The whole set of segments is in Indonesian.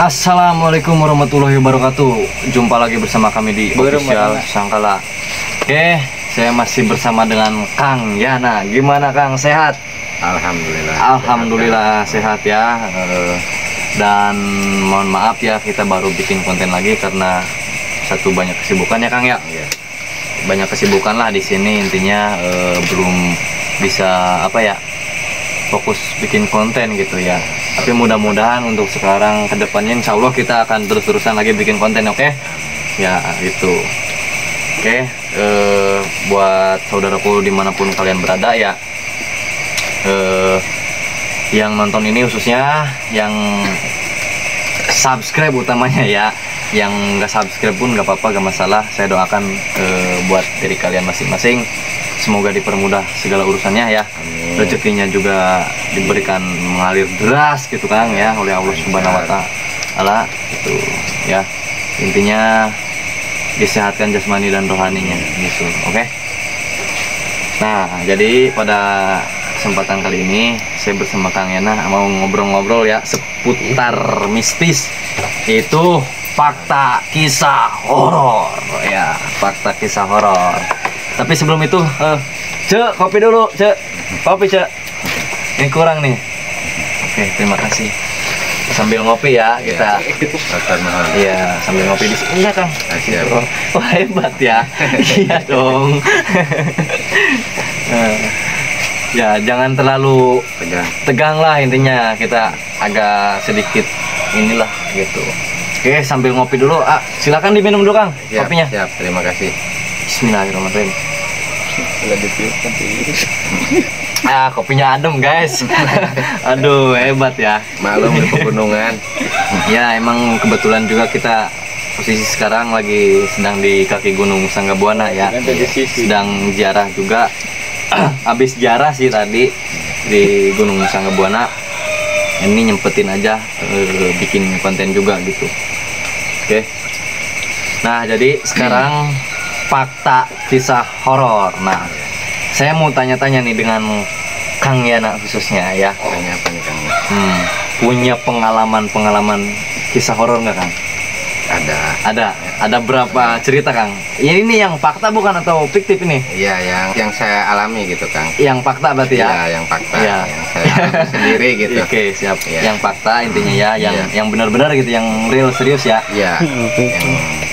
Assalamualaikum warahmatullahi wabarakatuh. Jumpa lagi bersama kami di Official Sangkala. Oke, saya masih bersama dengan Kang Yana. Gimana Kang, sehat? Alhamdulillah. Alhamdulillah sehat ya. Dan mohon maaf ya, kita baru bikin konten lagi karena satu banyak kesibukan ya Kang ya. Iya. Banyak kesibukan lah di sini, intinya belum bisa fokus bikin konten gitu ya. Tapi mudah-mudahan untuk sekarang kedepannya insya Allah kita akan terus-terusan lagi bikin konten, oke? Ya gitu. Oke, buat saudaraku dimanapun kalian berada ya, yang nonton ini khususnya yang subscribe utamanya ya, yang nggak subscribe pun nggak apa-apa, nggak masalah. Saya doakan buat diri kalian masing-masing, semoga dipermudah segala urusannya ya. Rezekinya juga diberikan mengalir deras gitu Kang ya oleh Allah Subhanahu wa Ta'ala gitu ya. Intinya disehatkan jasmani dan rohaninya gitu. Oke. Nah, jadi pada kesempatan kali ini saya bersama Kang Yana mau ngobrol-ngobrol ya seputar mistis, itu fakta kisah horor ya, fakta kisah horor. Tapi sebelum itu, Cek, kopi dulu, Cek. Kopi, Cek. Ini kurang nih. Oke, terima kasih. Sambil ngopi ya, kita. Iya, sambil ngopi di sini. Iya, Kang. Wah, hebat ya. Iya dong. Ya, jangan terlalu tegang lah intinya. Kita agak sedikit inilah gitu. Oke, sambil ngopi dulu. Silakan diminum dulu, Kang. Siap, kopinya. Siap, terima kasih. Bismillahirrahmanirrahim. Kopinya adem guys. Aduh, hebat ya. Malum di pegunungan. Ya, emang kebetulan juga kita posisi sekarang lagi sedang di kaki Gunung Sanggabuana ya. Sedang ziarah juga. Habis ziarah sih tadi di Gunung Sanggabuana. Ini nyempetin aja bikin konten juga gitu. Oke. Nah, jadi sekarang fakta kisah horor. Nah, saya mau tanya-tanya nih dengan Kang Yana khususnya ya. Tanya apa nih Kang? Punya pengalaman kisah horor nggak Kang? Ada berapa cerita Kang? Ya, ini yang fakta bukan atau fiktif ini? Iya, yang saya alami gitu Kang. Yang fakta berarti ya? Iya, yang fakta. Ya. Yang saya alami sendiri gitu. Oke, siap. Ya. Yang fakta intinya ya, yang benar-benar gitu, yang real serius ya. Iya.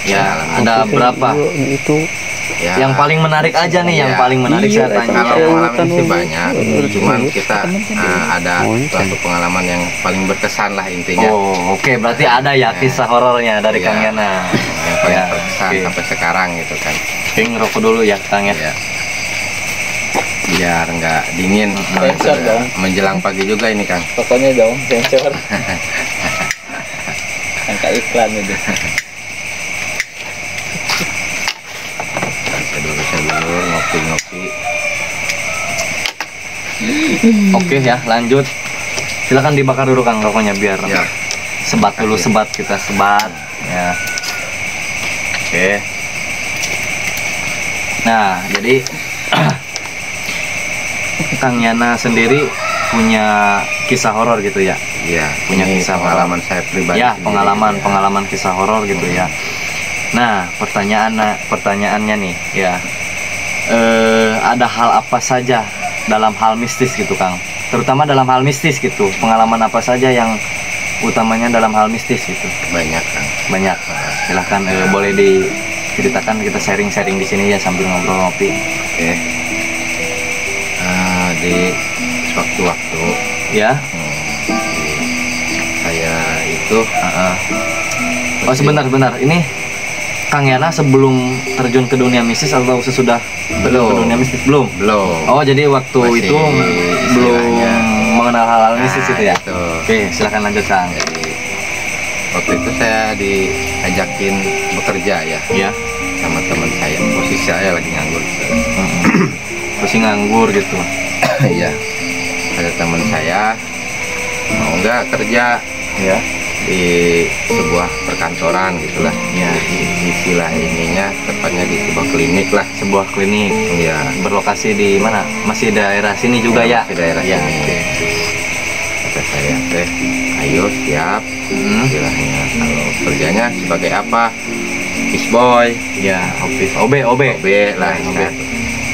Ya, ada berapa? Itu Ya, yang paling menarik aja nih, yang paling menarik saya tanya. Kalau pengalaman sih banyak, cuman kita ada suatu pengalaman yang paling berkesan lah intinya. Oh, oke, berarti ada ya kisah horornya dari Kang Yana. Yang paling berkesan sampai sekarang gitu kan. Oke, ngerokok dulu ya Kang ya. Biar nggak dingin. Menjelang pagi juga ini Kang. pokoknya dong sensor. Angka iklan itu. Saya dulu ngopi-ngopi. Oke ya, lanjut. Silakan dibakar dulu Kang rokoknya biar sebat dulu, kita sebat ya. Oke. Nah, jadi Kang Yana sendiri punya kisah horor gitu ya? Iya, punya kisah pengalaman saya pribadi. Ya, sendiri, pengalaman kisah horor gitu ya. Nah, pertanyaannya nih ya, ada hal apa saja dalam hal mistis gitu Kang? Terutama dalam hal mistis gitu, pengalaman apa saja yang utamanya dalam hal mistis gitu? Banyak Kang. Banyak. Silahkan boleh diceritakan, kita sharing-sharing di sini ya sambil ngobrol ngopi. Oke. Di waktu-waktu Ya. Saya itu Oh sebentar. Ini Kang Yana sebelum terjun ke dunia mistis atau sesudah terjun ke dunia mistis? Belum. Oh, jadi waktu Masih itu belum istilahnya mengenal hal-hal mistis itu ya? itu. Oke, silakan lanjut Kang. Jadi waktu itu saya diajakin bekerja ya sama teman saya. Posisi saya lagi nganggur. Terus nganggur gitu. Iya. Ada teman saya mau nggak kerja Ya. di sebuah perkantoran gitulah ya, istilah ininya tepatnya di sebuah klinik lah. Sebuah klinik. Iya. Berlokasi di mana? Masih daerah sini juga ya? Masih daerah ya. sini. Oke. kata saya teh, ayo siap. Istilahnya kalau kerjanya sebagai apa, boy Ya, office OB OB lah, kan.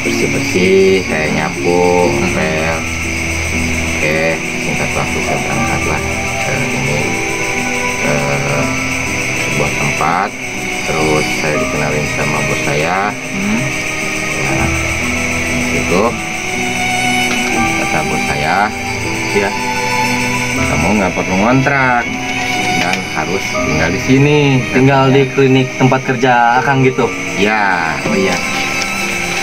Bersih-bersih, saya nyapu, ngepel. Oke, singkat waktu saya berangkatlah ke ini, ke sebuah tempat. Terus saya dikenalin sama bos saya. Ya, itu kata bos saya, ya. kamu nggak perlu ngontrak dan harus tinggal di sini. Tinggal di klinik tempat kerja Akang gitu. Ya, Oh iya.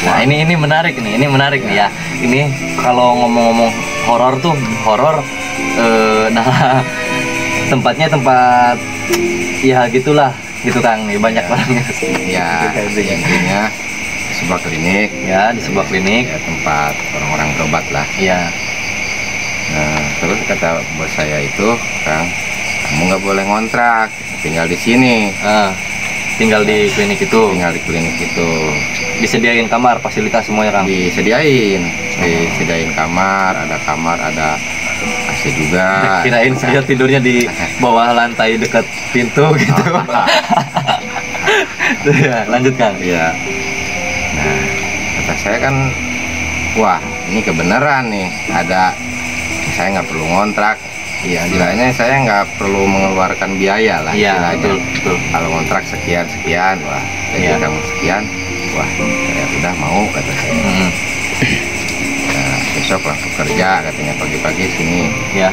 Nah, ini menarik nih, nih ya. Ini kalau ngomong-ngomong horor tuh, nah tempatnya tempat ya gitulah, gitu Kang. Ya, banyak orang ya, intinya sebuah klinik. Ya, di sebuah klinik. Ya, tempat orang-orang berobat lah. Ya. Nah, terus kata bos saya itu, Kang, kamu nggak boleh ngontrak, tinggal di sini. Tinggal di klinik itu. Tinggal di klinik itu. Disediain kamar, fasilitas semuanya Kang. Disediain kamar, ada AC juga. Kirain saya tidurnya di bawah lantai dekat pintu gitu. Ya, lanjut Kang. Iya. Nah, kata saya kan, wah ini kebenaran nih, saya nggak perlu ngontrak. Iya, istilahnya saya nggak perlu mengeluarkan biaya lah. Iya, betul. Kalau ngontrak sekian, wah, jadi kamu sekian, wah, saya udah mau, kata saya. Nah, besok langsung kerja, katanya pagi-pagi sini. Ya.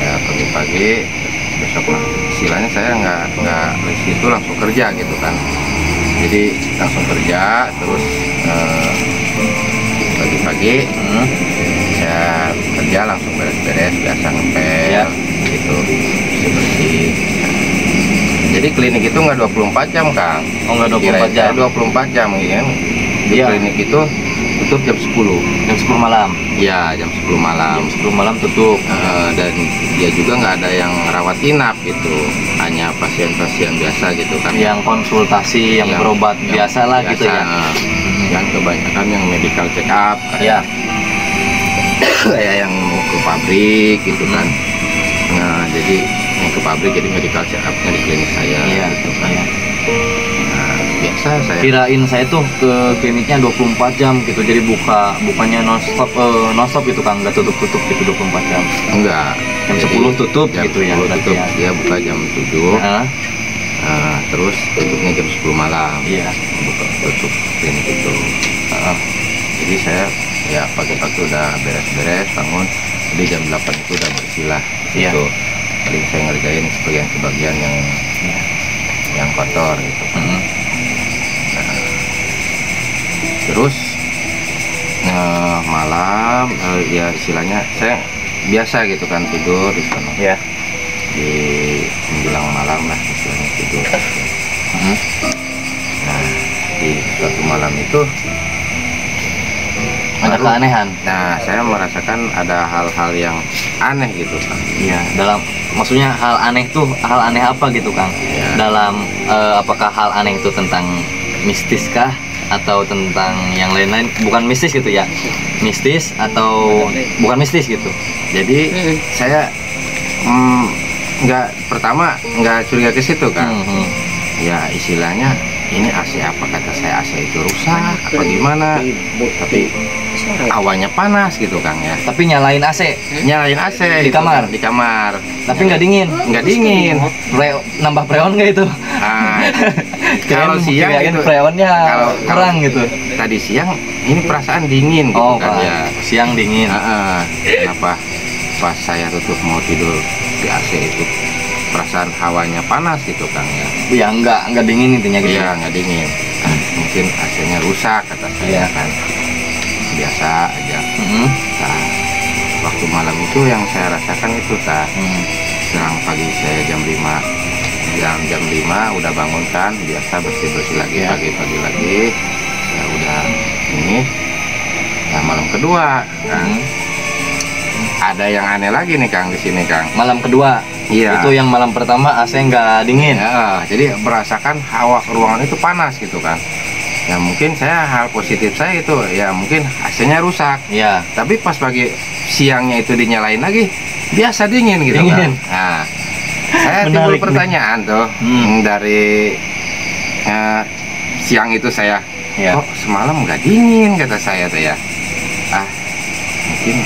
Ya, pagi-pagi besok lah. Istilahnya saya nggak di situ langsung kerja gitu kan. Jadi langsung kerja, terus pagi-pagi. Saya kerja langsung beres-beres, biasa ngepel, gitu, bersih-bersih. Jadi klinik itu nggak 24 jam, Kang. Oh, nggak 24 jam. 24 jam, kan? Di klinik itu tutup jam 10. Jam 10 malam. Iya, jam 10 malam. Jam 10 malam tutup. Dan dia juga nggak ada yang rawat inap gitu, hanya pasien-pasien biasa gitu kan. Yang konsultasi, yang berobat biasa lah gitu ya. Yang kebanyakan yang medical check up. Ya. Kayak yang mau ke pabrik gitu kan. Nah, jadi yang ke pabrik jadi medical check up-nya di klinik saya gitu kan. Nah, biasa saya kirain saya tuh ke kliniknya 24 jam gitu. Jadi bukanya non-stop gitu Kang, nggak tutup-tutup gitu 24 jam. enggak. Jam 10 tutup gitu ya. Tutup. Ya. Dia buka jam 7. Terus tutupnya jam 10 malam. Iya. Tutup klinik itu. Jadi saya ya pagi-pagi udah beres-beres, bangun, jadi jam 8 itu udah bersih lah. Iya. Gitu. Paling saya ngerjain sebagian yang kotor gitu. Nah, terus malam ya istilahnya saya biasa gitu kan tidur di sana. Iya. Di menjelang malam lah istilahnya tidur. Nah, di suatu malam itu ada keanehan. Nah, saya merasakan ada hal-hal yang aneh gitu, Kang. Iya, maksudnya hal aneh apa gitu Kang? Ya. Dalam apakah hal aneh itu tentang mistis kah atau tentang yang lain-lain? Bukan mistis gitu ya. Mistis atau bukan mistis gitu. Jadi saya pertama nggak curiga ke situ, Kang. Ya istilahnya ini AC apa, kata saya AC itu rusak apa gimana, tapi awannya panas gitu Kang ya. Tapi nyalain AC di gitu, kamar tapi nggak dingin. Nambah freon nggak itu? Kalau siang itu freonnya kurang gitu. Tadi siang ini perasaan dingin gitu kan ya. Siang dingin. Kenapa pas saya tutup mau tidur di AC itu perasaan hawanya panas gitu Kang ya. Ya nggak dingin intinya gitu. Iya, nggak dingin. Mungkin AC-nya rusak kata saya kan. Biasa aja. Nah, waktu malam itu yang saya rasakan itu selang pagi saya jam 5 udah bangun kan, biasa bersih-bersih lagi, pagi-pagi lagi. Ya udah ini. Nah, malam kedua kan. Ada yang aneh lagi nih Kang di sini Kang. Malam kedua. Iya. Itu yang malam pertama AC nggak dingin. Ya, jadi merasakan hawa ruangan itu panas gitu kan. Ya mungkin hal positif saya itu ya mungkin AC-nya rusak. Iya. Tapi pas pagi siangnya itu dinyalain lagi, biasa dingin gitu Dingin. kan. Nah, saya timbul Menarik nih. pertanyaan tuh dari siang itu saya, Iya. kok semalam nggak dingin kata saya tuh ya. Mungkin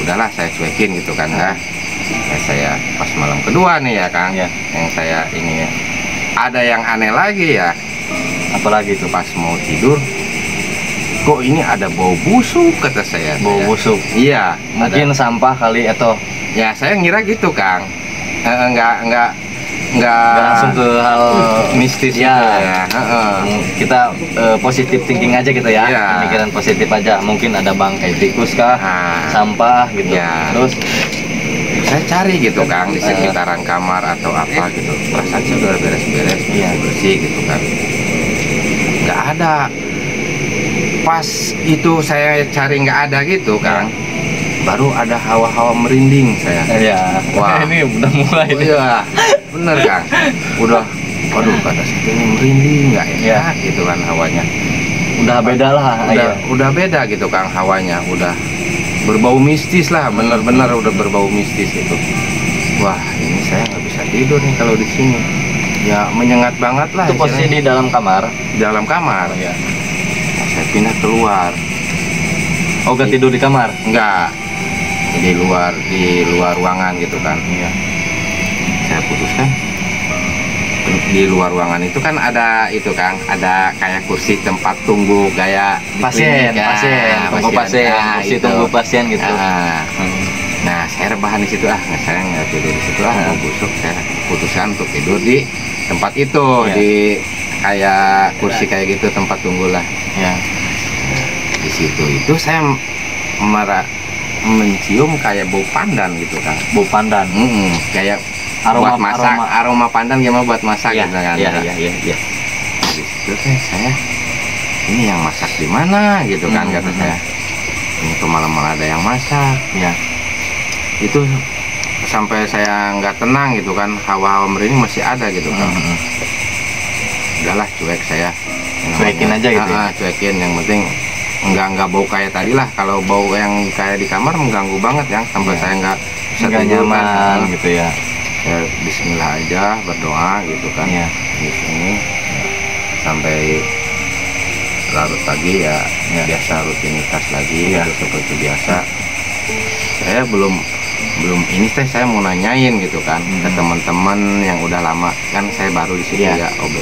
udahlah saya cuekin gitu kan dah. Ya, saya pas malam kedua nih ya Kang, Iya. yang saya ini ada yang aneh lagi ya. Apalagi itu? Pas mau tidur, kok ini ada bau busuk kata saya. Bau busuk. Iya, Mungkin sampah kali atau ya saya ngira gitu Kang. Enggak nggak langsung ke hal mistis ya. gitu ya. Kita positif thinking aja gitu ya. Iya. Pemikiran positif aja. Mungkin ada bangkai tikus kah, sampah gitu. Ya. Terus Saya cari gitu Kang di sekitaran kamar atau apa gitu. Perasaan sih udah beres-beres, bersih gitu kan. Nggak ada. Pas itu saya cari nggak ada gitu Kang. Baru ada hawa-hawa merinding saya. ya, Wah. ini udah mulai nih. Iya, bener Kang. Udah, waduh kata saya ini merinding nggak enak gitu kan hawanya. Udah beda lah. Udah beda gitu Kang hawanya. Udah berbau mistis lah, bener-bener udah berbau mistis itu. Wah, ini saya nggak bisa tidur nih kalau di sini. Ya menyengat banget lah. Itu posisi istilahnya. di dalam kamar. Dalam kamar. Ya. Nah, saya pindah keluar. Oh, gak tidur di kamar? Enggak. Di luar ruangan gitu kan. Iya. Saya putuskan di luar ruangan itu kan ada itu Kang, ada kayak kursi tempat tunggu gaya di Pasien, klinik, pasien, tunggu pasien, Nah, kursi itu. tunggu pasien gitu. Nah, saya rebahan di situ saya nggak tidur di situ mau busuk. Saya putuskan untuk tidur di tempat itu, Iya. di kayak kursi kayak gitu tempat tunggu lah. Ya. Di situ itu saya mencium kayak bau pandan gitu Kang. Bau pandan. Kayak Aroma- buat masak, aroma pandan gimana buat masak Iya, gitu kan. iya, Nah, iya, iya, iya. di situ saya ini yang masak di mana gitu kan kata saya. Ini kemalam-malam ada yang masak. Ya. Itu sampai saya nggak tenang gitu kan, hawa-hawa merinding masih ada gitu kan. Udahlah cuek saya. Cuekin aja gitu ya? Cuekin, yang penting nggak bau kayak tadi lah. Kalau bau yang kayak di kamar mengganggu banget ya, sampai saya nggak bisa Nggak tidur kan. nyaman gitu ya. Ya, Bismillah aja, berdoa gitu kan. Iya. Di sini sampai larut pagi ya, biasa rutinitas lagi gitu, seperti biasa. Saya belum ini saya mau nanyain gitu kan ke teman-teman yang udah lama kan, saya baru di situ ya OB.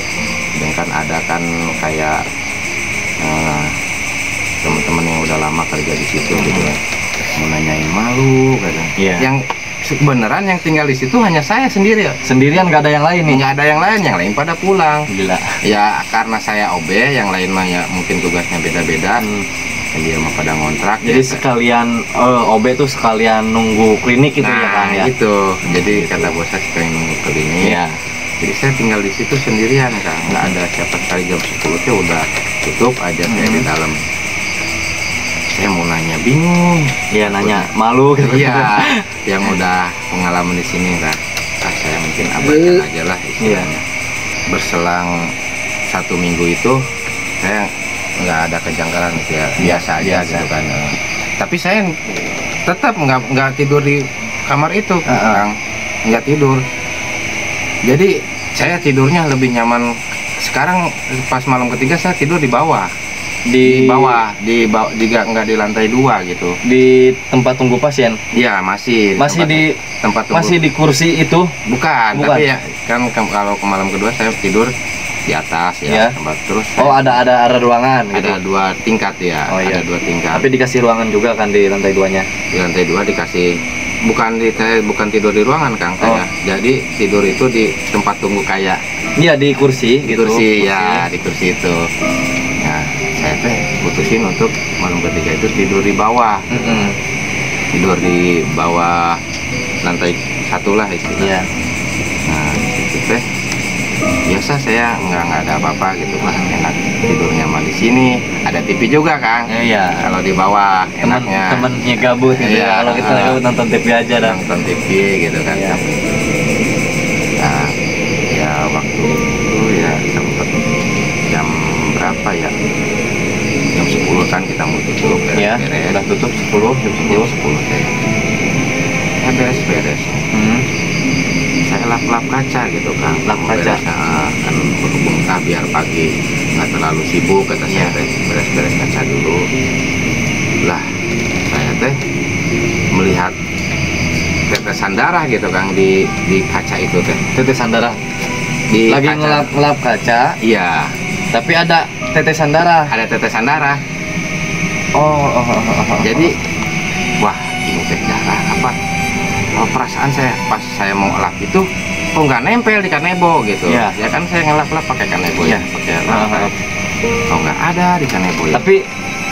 Dan kan ada kan kayak teman-teman yang udah lama kerja di situ gitu kan. Mau nanyain malu kadang. Yang beneran yang tinggal di situ hanya saya sendiri. Sendirian, nggak ada yang lain nih? Nggak ada yang lain pada pulang. Gila. Ya karena saya OB, yang lain mah ya mungkin tugasnya beda-beda. Yang dia mah pada ngontrak. Jadi sekalian OB tuh sekalian nunggu klinik gitu ya kan ya? Itu. Jadi kata bos saya sekalian nunggu klinik. Iya. Jadi saya tinggal di situ sendirian Kang. Nggak ada siapa sekali, jam 10 tuh udah tutup aja saya di dalam. Saya mau nanya bingung. Iya, nanya malu gitu. Iya, yang udah pengalaman di sini kan. Saya mungkin abaikan aja lah istilahnya. Berselang 1 minggu itu saya nggak ada kejanggalan gitu ya, biasa aja gitu kan. Tapi saya tetap nggak tidur di kamar itu, Kang. Nggak tidur. Jadi saya tidurnya lebih nyaman. Sekarang pas malam ketiga saya tidur di bawah. Di bawah, nggak di lantai 2 gitu. Di tempat tunggu pasien? Iya, masih di tempat tunggu. Masih di kursi itu? Bukan. Tapi ya kan kalau ke malam kedua saya tidur di atas ya, tempat terus. Ada ruangan gitu. Ada 2 tingkat ya. Ada 2 tingkat. Tapi dikasih ruangan juga kan di lantai 2-nya? Di lantai 2 dikasih, bukan tidur di ruangan Kang. Jadi tidur itu di tempat tunggu kayak. Iya, di kursi Di gitu. kursi ya, di kursi itu. Nah, saya putusin untuk malam ketiga itu tidur di bawah. Tidur di bawah lantai 1 lah istilahnya. Nah, itu biasa saya nggak ada apa-apa gitu lah, enak tidurnya mah di sini. Ada TV juga Kang. Iya. Kalau di bawah enaknya. Temennya gabut gitu ya. Kalau kita gabut nonton TV aja dah. Nonton TV gitu kan. Nah, ya waktu itu ya sempet jam berapa ya? Ya, beres. udah tutup 10, jam 10. 10 teh. Ya beres-beres. Saya lap-lap kaca gitu kan. Lap kaca. Kan berhubung biar pagi nggak terlalu sibuk kata saya Iya. teh, beres-beres kaca dulu. Lah, saya teh melihat tetesan darah gitu kan di kaca itu teh. Tetesan darah. Di Lagi kaca. ngelap kaca, Iya, tapi ada tetesan darah. ada tetesan darah. Oh. Jadi, wah ini teh darah apa? Oh, perasaan saya pas saya mau lap itu kok nggak nempel di kanebo gitu. Iya. Ya kan saya ngelap-lap pakai kanebo Iya. ya, pakai lap. Kok nggak ada di kanebo ya? Tapi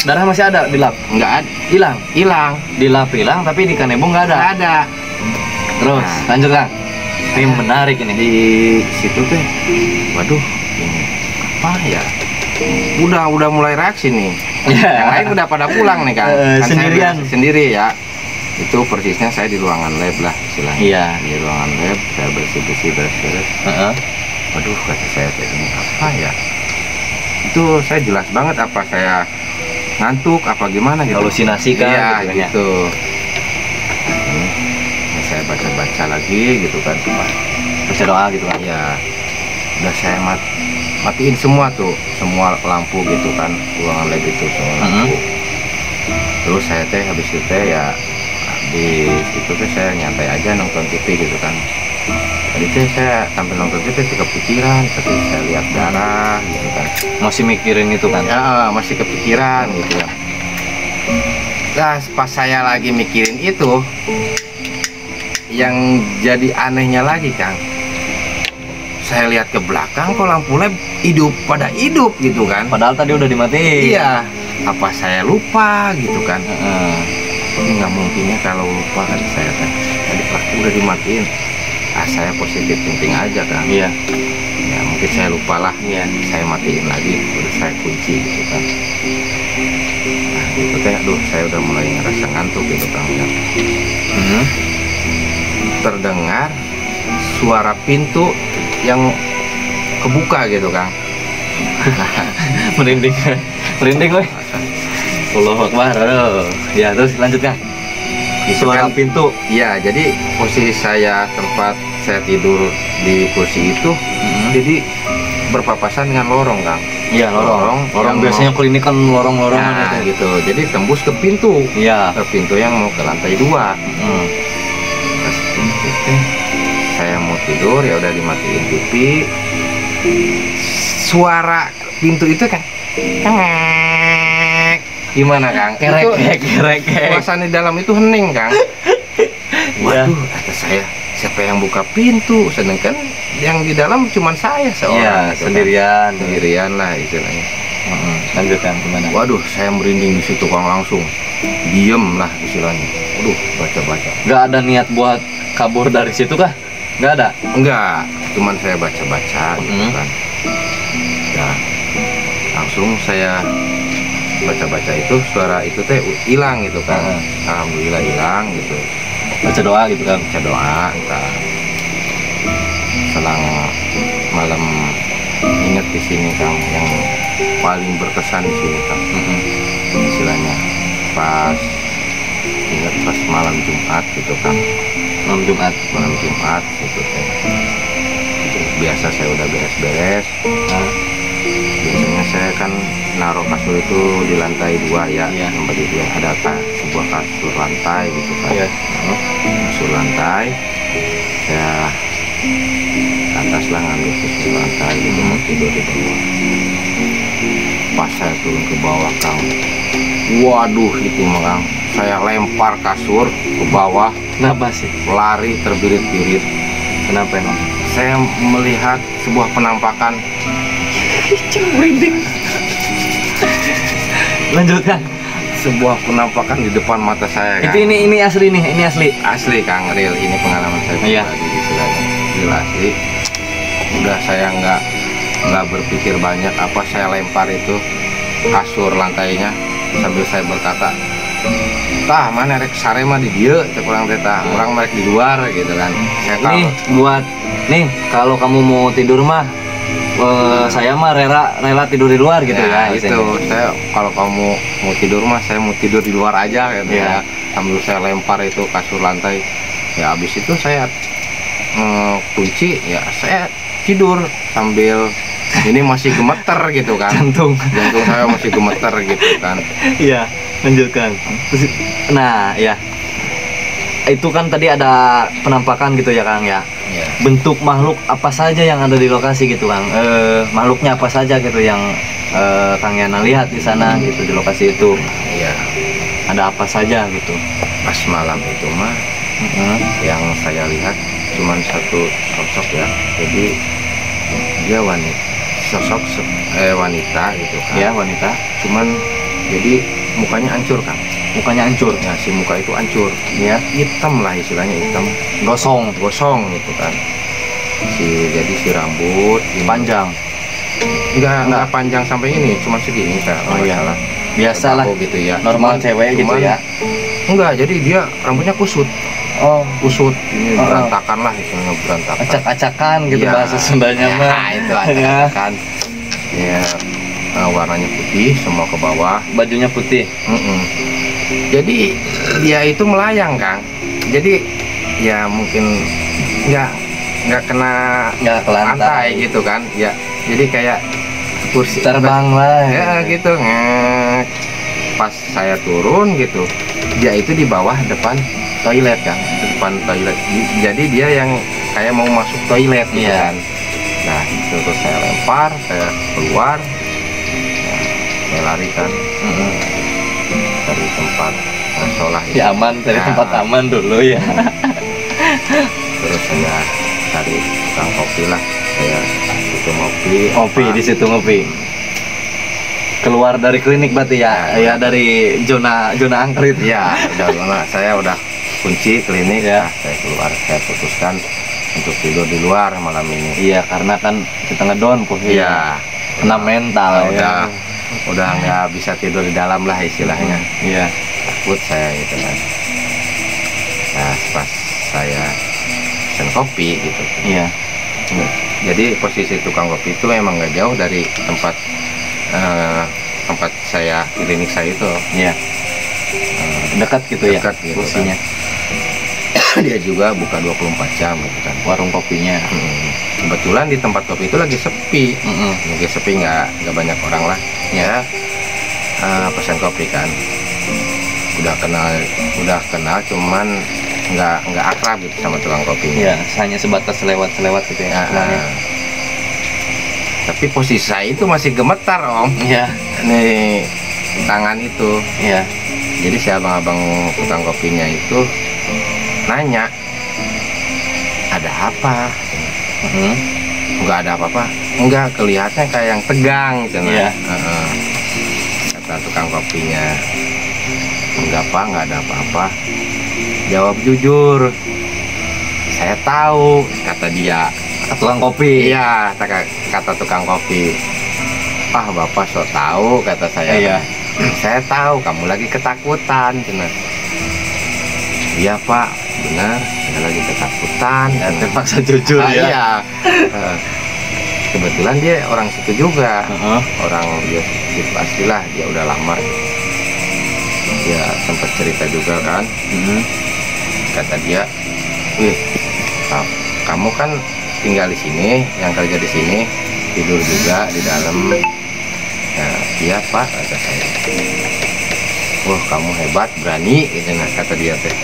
darah masih ada di lap. Nggak ada, Hilang. hilang, Di lap hilang, tapi di kanebo nggak ada. nggak ada. Terus Nah. lanjut Kang. Ini menarik ini. Di situ teh, waduh, ini apa ya? Udah mulai reaksi nih. Iya. Yang lain udah pada pulang nih kan. Kan saya Sendirian. sendiri ya. Itu persisnya saya di ruangan lab lah istilahnya. Iya. Di ruangan lab saya bersih-bersih beres-beres. Heeh. Waduh, kata saya teh ini apa ya? Itu saya jelas banget apa saya ngantuk apa gimana gitu. Halusinasi kan, Iya, gitu kan ya. gitu. Ini saya baca-baca lagi gitu kan. Wah, Baca doa gitu kan. ya udah saya matiin semua tuh, semua lampu gitu kan, ruangan lab itu semua lampu. Terus saya teh habis itu teh ya di situ teh saya nyantai aja nonton TV gitu kan. Tadi teh saya sambil nonton TV teh kepikiran, tapi saya lihat darah gitu kan. Masih mikirin itu kan. Ya masih kepikiran gitu ya. Nah, pas saya lagi mikirin itu, yang jadi anehnya lagi Kang, saya lihat ke belakang kok lampu lab pada hidup gitu kan. Padahal tadi udah dimatiin. Iya, apa saya lupa gitu kan. Heeh. Ini nggak mungkin ya kalau lupa kan saya teh. Tadi pelaku udah dimatiin. Saya positif thinking aja kan. Iya. Ya mungkin saya lupa lah. Iya. Saya matiin lagi, udah saya kunci gitu kan. Nah gitu teh, aduh saya udah mulai ngerasa ngantuk gitu kan ya. Terdengar suara pintu yang kebuka gitu kan. Merinding. Merinding weh. Allahu Akbar. Aduh. Ya, terus lanjut Kang. Itu Suara kan, pintu. iya, jadi posisi saya tempat saya tidur di kursi itu, jadi berpapasan dengan lorong Kang. Iya, lorong. Lorong yang biasanya klinik kan lorong-lorongan Nah, gitu. gitu. Jadi tembus ke pintu. Iya. Ke pintu yang mau ke lantai 2. Pas pintu teh, saya mau tidur ya udah dimatiin TV. Suara pintu itu kan gimana Kang? Itu Kerek. suasana di dalam itu hening Kang. Waduh, kata saya, siapa yang buka pintu? Sedangkan yang di dalam cuma saya Iya, seorang. gitu kan. sendirian. Sendirian lah istilahnya. Lanjut Kang, gimana? Waduh, saya merinding di situ Kang, langsung diem lah istilahnya. Waduh, baca-baca. Nggak ada niat buat kabur dari situ kah? Nggak ada. Enggak, cuman saya baca-baca gitu kan. Ya, langsung saya baca-baca itu, suara itu teh hilang gitu kan. Alhamdulillah hilang gitu. Baca doa gitu kan. Baca doa, entah selang malam inget di sini Kang, yang paling berkesan di sini Kang. Istilahnya pas inget pas malam Jumat gitu kan. Malam Jumat. Malam Jumat gitu teh. Itu biasa saya udah beres-beres. Biasanya saya kan naruh kasur itu di lantai 2 ya. Iya. Membagi 2 ada sebuah kasur lantai gitu kan. Iya. Kasur lantai. Saya ke atas lah ngambil kasur lantai gitu mau tidur di bawah. Pas saya turun ke bawah Kang, waduh itu mah Kang, saya lempar kasur ke bawah, Kenapa sih? lari terbirit-birit. Kenapa emang? Saya melihat sebuah penampakan. Lanjut Kang. Sebuah penampakan di depan mata saya Kang. Itu ini asli nih, ini asli. Asli Kang, real, ini pengalaman saya Iya. pribadi istilahnya. Real asli. Udah saya nggak berpikir banyak, apa saya lempar itu kasur lantainya sambil saya berkata, tah mana rek sare mah di dieu teh kurang teh tah, urang merek di luar gitu kan. Saya Nih tahu. buat nih kalau kamu mau tidur mah saya mah rela tidur di luar gitu ya. Itu Alasannya. saya kalau kamu mau tidur mah saya mau tidur di luar aja gitu Iya. ya. Sambil saya lempar itu kasur lantai. Ya habis itu saya kunci, ya saya tidur sambil ini masih gemeter gitu kan. Jantung. Jantung saya masih gemeter gitu kan. Iya, lanjutkan. Nah, ya. Itu kan tadi ada penampakan gitu ya Kang ya. Iya. Bentuk makhluk apa saja yang ada di lokasi gitu Kang. Makhluknya apa saja gitu yang Kang Yana lihat di sana gitu di lokasi itu. Iya. Ada apa saja gitu. Pas malam itu mah yang saya lihat cuman satu sosok ya. Jadi dia wanita gitu kan. Ya, wanita. Cuman jadi mukanya hancur kan. Mukanya hancur. Ya si muka itu hancur. Ya, Hitam lah istilahnya, hitam. gosong, Gosong gitu kan. Jadi si rambut ini panjang. enggak panjang sampai ini, cuma segini saya Oh iya. salah. Biasalah. Bahu gitu ya. Normal Cuman- cewek gitu cuman- ya. Enggak, jadi dia rambutnya kusut. Oh, Kusut ini Oh, oh. berantakan lah istilahnya, berantakan. acak-acakan gitu Iya. bahasa Sundanya Ya, mah. itu Ya. acak-acakan. Ya, warnanya putih semua ke bawah. Bajunya putih. Mm-mm. Jadi dia itu melayang Kang. Jadi ya mungkin nggak kena Nggak ke lantai. gitu kan. Ya jadi kayak kursi Terbang lah. ya gitu. Pas saya turun gitu, dia itu di bawah depan toilet kan, depan toilet. Jadi dia yang kayak mau masuk toilet gitu Iya. kan. Nah itu terus saya lempar, saya keluar, nah, saya lari kan Mm-mm. dari tempat sholat itu. Ya aman dari Nah, tempat aman dulu ya. Terus saya cari tukang kopi lah, saya itu ngopi. Ngopi apa. di situ ngopi. Keluar dari klinik berarti ya, ya dari zona angkrit. Iya, saya udah kunci klinik. Ya. Nah, saya keluar, saya putuskan untuk tidur di luar malam ini. Iya karena kan kita ngedon kok. Iya, Kena mental ya. udah nggak bisa tidur di dalam lah istilahnya. Iya. Takut saya gitu kan. Nah, pas saya pesen kopi gitu. Iya. Jadi posisi tukang kopi itu memang nggak jauh dari tempat saya klinik saya itu. Iya. Dekat gitu ya. Dekat gitu Posisinya. Dia juga buka 24 jam gitu kan. Warung kopinya. Kebetulan di tempat kopi itu lagi sepi. Mm-mm. Lagi sepi, nggak banyak orang lah. Ya pesan kopi kan. Udah kenal cuman nggak akrab gitu sama tukang kopinya. Iya, hanya sebatas lewat gitu ya. Tapi posisi saya itu masih gemetar Om. Iya. Nih tangan itu. Iya. Jadi si abang-abang tukang kopinya itu nanya, ada apa? Mm-mm. Nggak ada apa-apa. Enggak, kelihatannya kayak yang tegang gitu. Nah. Iya. Kata tukang kopinya, enggak Pak, nggak ada apa-apa. Jawab jujur, saya tahu, kata dia. Tukang kopi. Iya, kata tukang kopi. Ah, Bapak sok tahu, kata saya. Iya. Saya tahu kamu lagi ketakutan, cina. Iya Pak, benar, saya lagi ketakutan. Ya, terpaksa jujur ya. Iya. Kebetulan dia orang situ juga. Heeh. Orang dia situ pastilah, dia udah lama. Dia sempat cerita juga kan. Mm-mm. Kata dia, wih, kamu kan tinggal di sini, yang kerja di sini, tidur juga di dalam. Nah, iya Pak, kata saya. Wah, kamu hebat, berani, gitu nah, kata dia teh.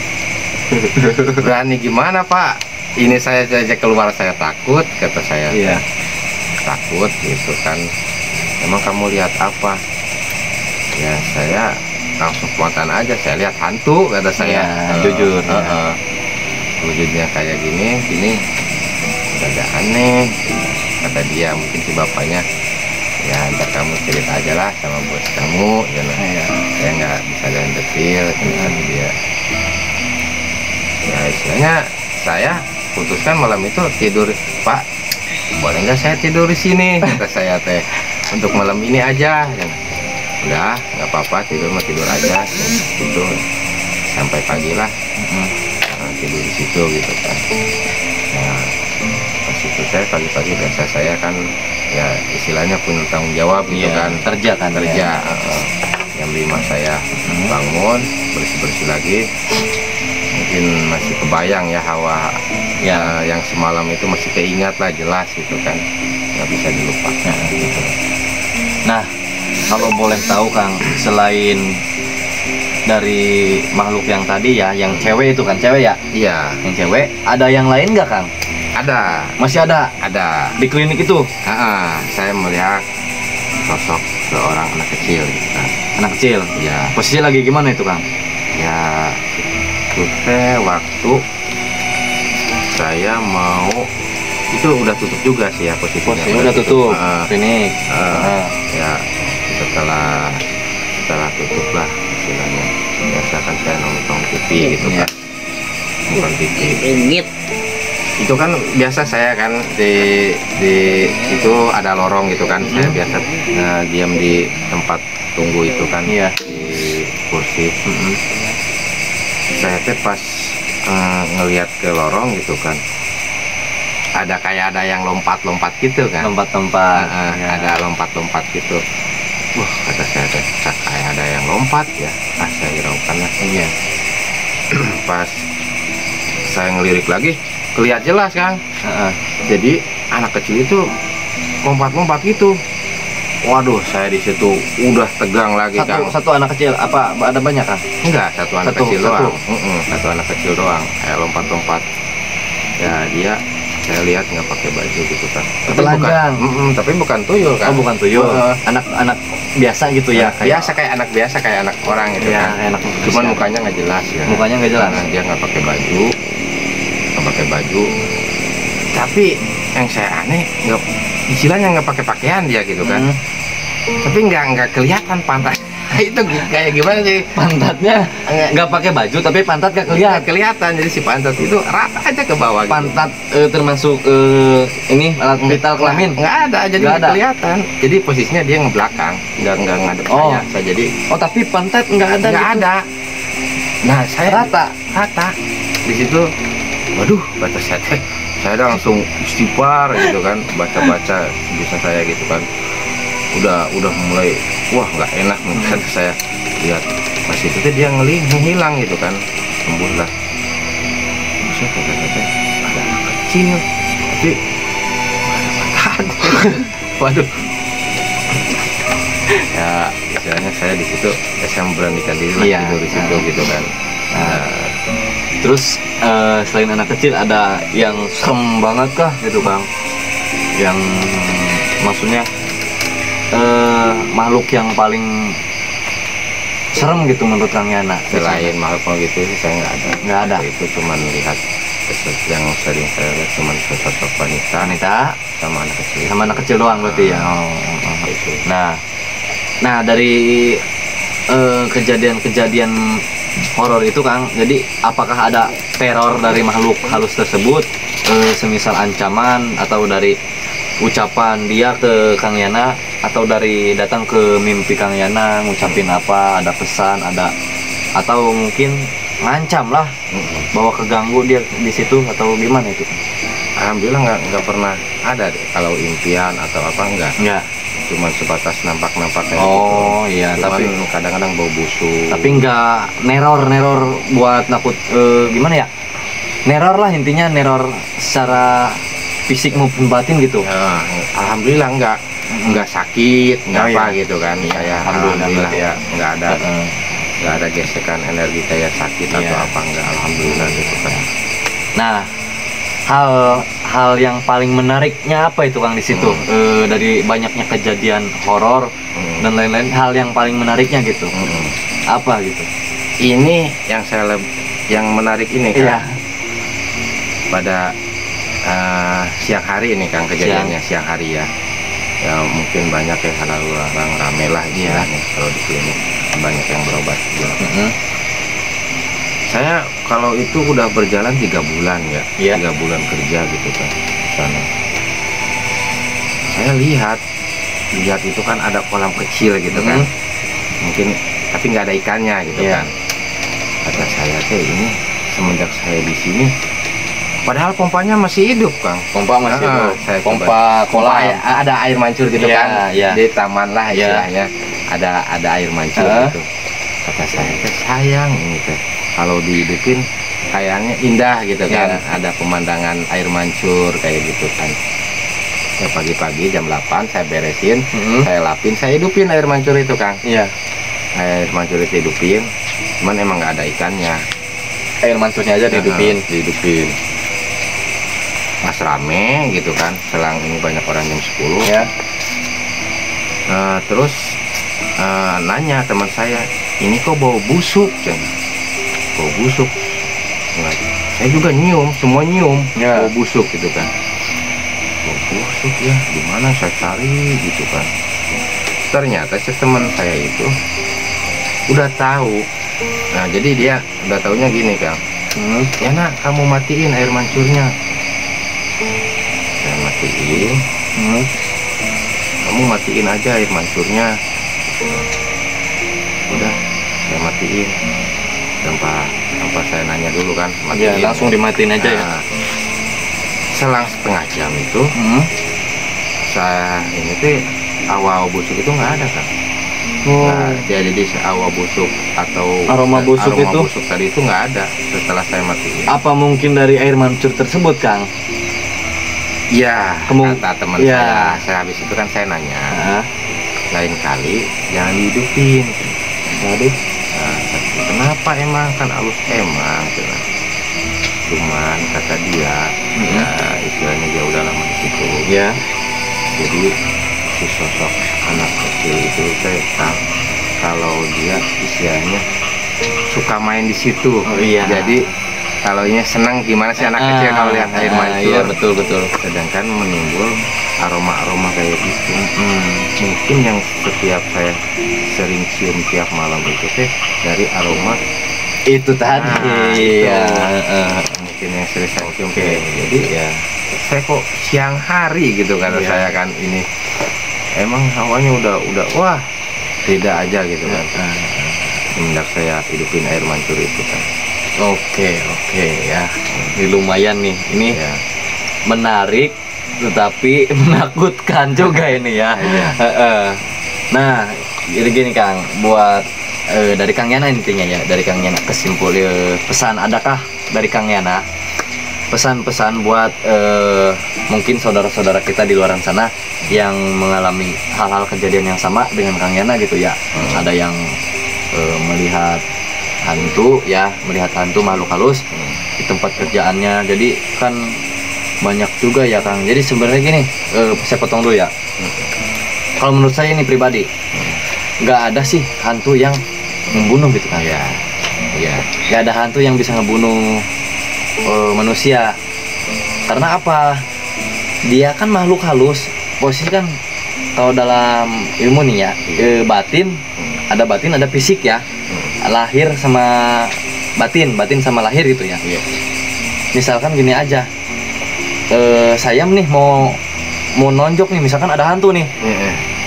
Berani gimana Pak? Ini saya saja keluar saya takut, kata saya. Iya. Takut gitu kan. Emang kamu lihat apa? Ya saya langsung spontan aja, saya lihat hantu, kata saya. Iya, jujur, ya. Wujudnya kayak gini agak aneh, kata dia. Mungkin si bapaknya, ya ntar kamu cerita aja lah sama bos kamu, ya nah. Iya. Saya nggak bisa dan detail, kata dia. Ya istilahnya saya putuskan malam itu tidur, Pak, boleh nggak saya tidur di sini, kata saya teh, untuk malam ini aja. Ya, udah nggak apa-apa, tidur mah tidur aja gitu sampai pagi lah. Tidur di situ gitu kan. Nah pas itu saya pagi-pagi biasa saya kan ya istilahnya punya tanggung jawab gitu Iya, kan, kerja kan ya? kerja. Jam 5 saya bangun, bersih-bersih lagi. Mungkin masih kebayang ya hawa Ya. yang semalam itu masih keingat lah, jelas gitu kan, nggak bisa dilupakan gitu. Nah, kalau boleh tahu Kang, selain dari makhluk yang tadi ya, yang cewek itu kan, cewek ya? Iya, Yang cewek, ada yang lain nggak Kang? ada Masih ada ada. di klinik itu? Saya melihat sosok seorang anak kecil gitu kan. Anak kecil? Ya, Posisi lagi gimana itu Kang? ya itu teh waktu saya mau, itu udah tutup juga sih ya posisinya. Posisinya udah tutup, Ah, klinik. ya setelah tutup lah istilahnya. Biasa kan saya nonton TV gitu Iya. kan, nonton TV. Ringgit. Itu kan biasa saya kan di itu ada lorong gitu kan. Saya biasa diam di tempat tunggu itu kan, Iya. di kursi. Saya teh pas ngelihat ke lorong gitu kan, ada kayak ada yang lompat-lompat gitu kan. Tempat-tempat. Ya. Ada lompat-lompat gitu. Wah, kata saya teh kayak ada yang lompat ya. Saya hiraukan lah. Iya. Pas saya ngelirik lagi, kelihatan jelas kan. Jadi anak kecil itu lompat-lompat gitu. Waduh, saya di situ udah tegang lagi Kang. Satu anak kecil, apa ada banyak Kang? Enggak, satu anak Satu, kecil satu. doang. Satu anak kecil doang, kayak lompat-lompat. Ya dia, saya lihat nggak pakai baju gitu kan. Telanjang. Tapi bukan tuyul kan. Oh, bukan tuyul. Anak-anak biasa gitu ya? Biasa kayak anak orang gitu Ya, kan. anak Cuman manusia. mukanya nggak jelas ya. Mukanya nggak jelas. Dia nggak pakai baju. Tapi yang saya aneh, nggak, istilahnya nggak pakai pakaian dia gitu kan. Tapi nggak kelihatan pantat. Itu kayak gimana sih? Pantatnya nggak pakai baju, tapi pantat nggak kelihatan. Kelihatan, jadi si pantat itu rata aja ke bawah gitu. Pantat termasuk ini alat vital kelamin? Nggak ada, jadi Nggak nggak ada. kelihatan. Jadi posisinya dia ngebelakang, nggak ngadep Oh. saya jadi Oh, tapi pantat nggak ada. nggak gitu? ada. Nah, saya Rata. di situ, waduh, kata saya teh, saya langsung istighfar gitu kan, baca bisa saya gitu kan. Udah mulai, wah nggak enak nih, kata saya. Lihat pas itu teh dia menghilang gitu kan, sembuh lah. Saya kata ada anak kecil, tapi nggak ada pantat. Waduh. Ya istilahnya saya di situ, saya memberanikan diri lah Iya. tidur di situ gitu kan. Terus selain anak kecil ada yang serem banget kah gitu Bang? Yang maksudnya makhluk yang paling serem gitu menurut Kang Yana? Selain makhluk gitu sih saya nggak ada. Nggak ada. Itu cuman lihat yang sering saya lihat cuman sosok wanita sama anak kecil. Sama anak kecil doang berarti ya. Itu. Nah dari kejadian-kejadian horor itu Kang, jadi apakah ada teror dari makhluk halus tersebut, semisal ancaman atau dari ucapan dia ke Kang Yana, atau dari datang ke mimpi Kang Yana ngucapin apa, ada pesan, ada, atau mungkin ngancam lah bahwa keganggu dia di situ atau gimana itu? Alhamdulillah nggak pernah ada deh. Kalau impian atau apa enggak. Cuman sebatas nampak-nampak kayak Oh gitu. iya, Cuman tapi kadang-kadang bau busuk. nggak neror buat nakut, gimana ya? Neror lah intinya, neror secara fisik maupun batin gitu. Ya, alhamdulillah nggak sakit, nggak Oh, apa iya. gitu kan. Iya, Saya alhamdulillah alhamdulillah berarti ya nggak ada Heeh. gesekan energi kayak sakit Iya. atau apa, nggak, alhamdulillah gitu kan. Nah, hal yang paling menariknya apa itu Kang di situ? Dari banyaknya kejadian horor dan lain-lain, hal yang paling menariknya gitu. Apa gitu? Ini yang menarik ini kan. Iya. Pada siang hari ini Kang, kejadiannya siang hari ya. Ya mungkin banyak ya, karena orang rame lah istilahnya. Kalau di klinik banyak yang berobat juga. Saya kalau itu udah berjalan 3 bulan ya, Iya. 3 bulan kerja gitu kan di sana. Saya lihat itu kan ada kolam kecil gitu kan, mungkin tapi nggak ada ikannya gitu Iya. kan. Kata saya teh, ini semenjak saya di sini Padahal pompanya masih hidup, Kang. Pompa masih Ah, hidup. saya Pompa kolam. ada air mancur gitu Iya, kan. iya. Di taman lah Iya. istilahnya. Ada air mancur Ah. gitu. Kata saya teh sayang ini teh. Kalau dihidupin kayaknya indah gitu kan. Iya. Ada pemandangan air mancur kayak gitu kan. Ya pagi-pagi jam 8 saya beresin, saya lapin, saya hidupin air mancur itu, Kang. Iya. Air mancur itu hidupin. Cuman emang nggak ada ikannya. Air mancurnya aja dihidupin. Dihidupin. Pas rame gitu kan, selang ini banyak orang jam 10 Ya. terus nanya teman saya, ini kok bau busuk kan? Bau busuk. Nah, saya juga nyium, semua nyium Ya. bau busuk gitu kan. Bau busuk ya, gimana saya cari gitu kan. Ternyata si teman saya itu udah tahu. Nah jadi dia udah taunya gini, Kang. Ya nak, kamu matiin air mancurnya. Saya matiin. Kamu matiin aja air mancurnya. Udah, saya matiin. Tanpa saya nanya dulu kan, Ya, matiin. langsung dimatiin aja ya. Nah, selang setengah jam itu, saya ini tuh awa busuk itu nggak ada, kan. Oh. Nah, jadi awa busuk atau Aroma busuk aroma itu? busuk tadi itu nggak ada setelah saya matiin. Apa mungkin dari air mancur tersebut, Kang? Iya, Kemu- kata teman ya. saya habis itu kan saya nanya, Nah, lain kali jangan dihidupin. waduh. Nah, kenapa emang kan halus emang, cina. Cuman kata dia, ya istilahnya dia udah lama di situ. Ya. Jadi si sosok anak kecil itu saya tahu kalau dia istilahnya suka main di situ. Oh, iya. Jadi kalau ini senang gimana sih anak kecil kalau lihat air mancur. Iya, betul. Sedangkan menimbul aroma-aroma kayak gitu. Mungkin yang setiap saya sering cium tiap malam itu teh dari aroma Itu tadi. Nah, itu. Ya. mungkin yang sering saya cium kayak gitu. Jadi Ya. saya kok siang hari gitu kata Iya. saya kan ini emang hawanya udah wah beda aja gitu kan. Semenjak saya hidupin air mancur itu kan. Oke ya. Ini lumayan nih. Ini Ya. menarik tetapi menakutkan juga ini ya. Iya. Nah, jadi gini Kang, buat dari Kang Yana intinya ya, dari Kang Yana kesimpul pesan adakah dari Kang Yana pesan-pesan buat mungkin saudara-saudara kita di luar sana yang mengalami hal-hal kejadian yang sama dengan Kang Yana gitu ya. Ada yang melihat hantu ya, melihat hantu makhluk halus di tempat kerjaannya. Jadi kan banyak juga ya Kang. Jadi sebenarnya gini, saya potong dulu ya. Kalau menurut saya ini pribadi, nggak ada sih hantu yang membunuh gitu kan. Iya. Iya. Nggak ada hantu yang bisa ngebunuh manusia. Karena apa? Dia kan makhluk halus. Posisi kan kalau dalam ilmu nih ya, batin ada fisik ya. Lahir sama batin sama lahir gitu ya. Iya. Misalkan gini aja, saya nih mau nonjok nih, misalkan ada hantu nih,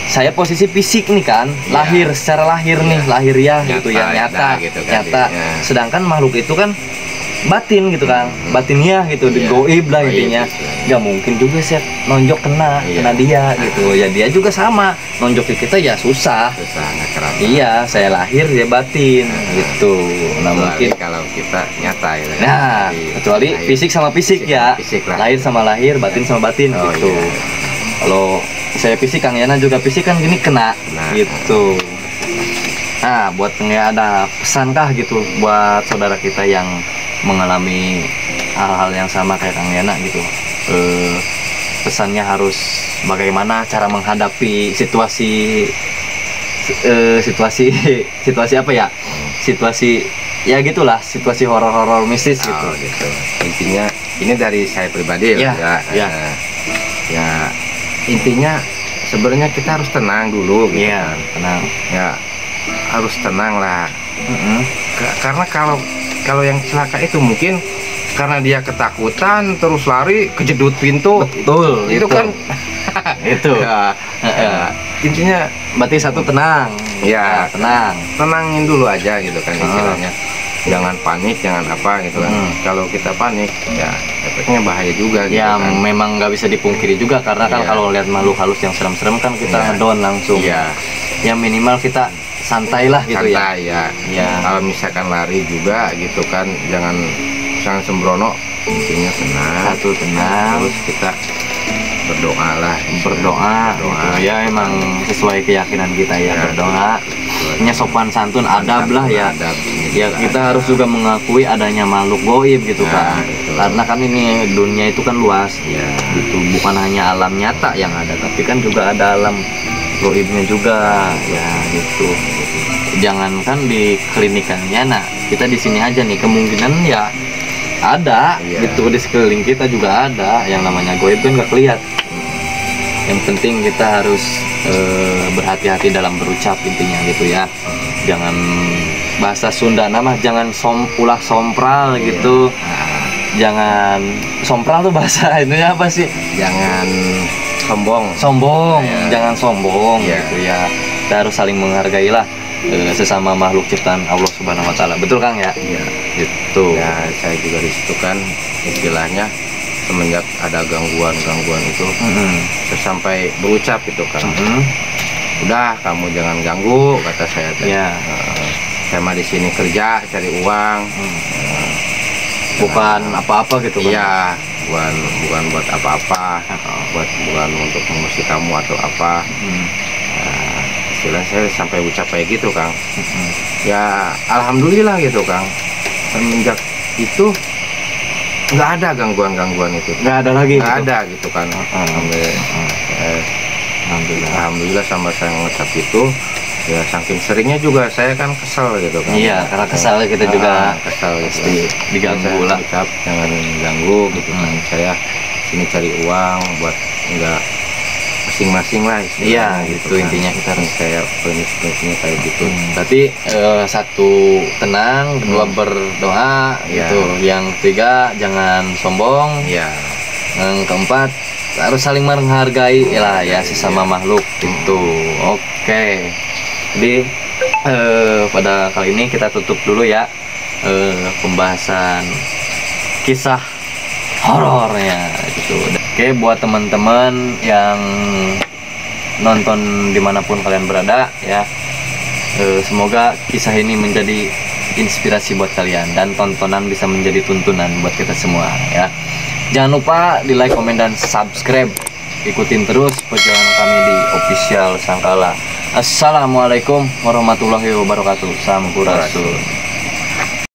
saya posisi fisik nih kan, Iya. lahir secara lahir nih, Iya. lahir ya gitu ya, Nyata, nyata gitu kan, nyata. iya. Sedangkan makhluk itu kan batin gitu kan, batinnya gitu, Iya. goib lah Goib, intinya. istilahnya. Nggak mungkin juga sih nonjok kena Iya. dia gitu ya. Dia juga sama, nonjok ke kita ya susah. Susah nggak kerasa. Iya, saya lahir dia batin gitu. Nah Kecuali mungkin kalau kita nyata gitu kan. nah, Jadi, kecuali lahir. fisik sama fisik Fisik ya. sama fisik lah. Lahir sama lahir, batin sama batin Oh, gitu. iya. Kalau saya fisik, Kang Yana juga fisik kan gini kena Nah. gitu. Nah, buat nggak ada pesan kah gitu buat saudara kita yang mengalami hal-hal yang sama kayak Kang Yana gitu. Pesannya harus bagaimana cara menghadapi situasi situasi apa ya? Situasi ya gitulah, situasi horor-horor mistis gitu. Oh, gitu. Intinya ini dari saya pribadi Iya, ya. iya. Ya intinya sebenarnya kita harus tenang dulu gitu Iya, kan. tenang. Ya harus tenang lah. Karena kalau yang celaka itu mungkin karena dia ketakutan terus lari kejedut pintu. Betul, Itu kan itu. ya, ya, intinya Berarti satu tenang. Ya. Nah, tenang. tenangin dulu aja gitu kan istilahnya. jangan panik, jangan apa gitu kan. Kalau kita panik ya efeknya bahaya juga gitu Ya kan. memang nggak bisa dipungkiri juga karena kan Iya. kalau lihat makhluk halus yang serem-serem kan kita Iya. ngedown langsung. Iya. Ya minimal kita santai lah gitu ya. Santai ya. Iya. Kalau misalkan lari juga gitu kan, jangan sembrono, intinya tenang. Satu tenang, Terus kita berdoa lah, berdoa gitu. Ya emang sesuai keyakinan kita ya, berdoa. Nya sopan santun, adab lah ya. Adab. Ya kita harus juga mengakui adanya makhluk goib gitu Nah, kan. itu. Karena kan ini dunia itu kan luas. Ya. Gitu, bukan hanya alam nyata yang ada, tapi kan juga ada alam goibnya juga ya gitu. Jangankan di klinikannya, nah kita di sini aja nih kemungkinan ya ada Iya. gitu, di sekeliling kita juga ada yang namanya goib kan nggak kelihatan. Yang penting kita harus berhati-hati dalam berucap intinya gitu ya. Jangan bahasa Sunda nama jangan ulah sompral gitu. Jangan sompral tuh bahasa itunya apa sih? Jangan sombong. Sombong, Ya. jangan sombong Ya. gitu ya. Kita harus saling menghargai lah sesama makhluk ciptaan Allah Subhanahu wa taala. Betul Kang ya? Ya. Gitu. Ya, saya juga di situ kan istilahnya semenjak ada gangguan-gangguan itu saya sampai berucap gitu kan. Udah kamu jangan ganggu kata saya teh. Ya. Saya mah di sini kerja cari uang. Bukan apa-apa gitu Kang. Iya, bukan buat apa-apa. Bukan untuk mengusir kamu atau apa. Istilah saya sampai ucap kayak gitu Kang. Ya alhamdulillah gitu Kang, semenjak itu nggak ada gangguan-gangguan itu, Nggak ada lagi nggak gitu. ada gitu kan. Alhamdulillah. Alhamdulillah sama saya ngucap itu ya, saking seringnya juga saya kan kesel gitu kan. Iya, karena kesal kita juga kesel gitu. pasti diganggu Saya lah. ucap jangan ganggu gitu kan. Saya sini cari uang buat nggak masing-masing lah istilahnya Iya, gitu kan. intinya kita harus. Saya prinsipnya kayak gitu. Berarti satu tenang, kedua berdoa Iya. gitu. Yang ketiga jangan sombong. Iya. Yang keempat harus saling menghargai lah ya sesama makhluk gitu. Oke. Jadi pada kali ini kita tutup dulu ya pembahasan kisah horornya gitu. Oke, buat teman-teman yang nonton dimanapun kalian berada ya, semoga kisah ini menjadi inspirasi buat kalian dan tontonan bisa menjadi tuntunan buat kita semua ya. Jangan lupa di like, komen, dan subscribe. Ikutin terus perjalanan kami di official Sangkala. Assalamualaikum warahmatullahi wabarakatuh. Sampurasun.